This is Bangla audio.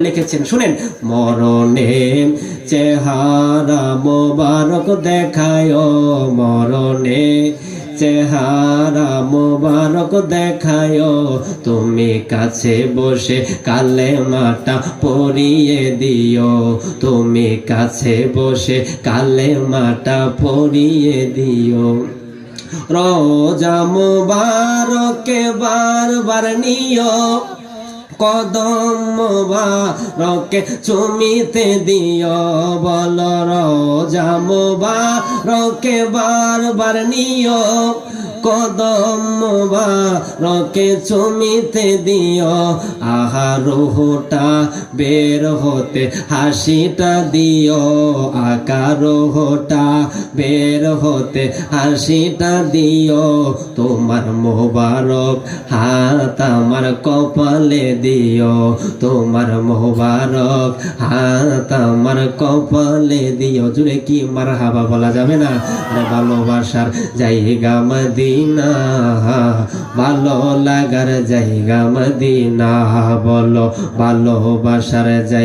লিখেছেন শুনেন, মরণে চেহারা মোবারক দেখায়, মরণে চেহারা মোবারক দেখায়, তুমি কাছে বসে কালেমাটা পড়িয়ে দিও, তুমি কাছে বসে কালেমাটা পড়িয়ে দিও। রোজা মুবারকে বারবার নিও, কদম মুবারকে চুমিতে দিও, বল রোজা মুবারকে বারবার নিও, কদম মুবারকে চুমিতে দিও। আহা রুহটা বের হতে হাসিটা দিও, আকা রুহটা বের হতে হাসিটা দিও, তোমার মোবারক হাত আমার কপালে দিও, তোমার মোবারক হাত আমার কপালে দিও। জুড়ে কি মারহাবা বলা যাবে না? ভালোবাসার জায়গা মদিনা, ভালো লাগার জায়গা মদিনা, বলো ভালোবাসার জায়গা।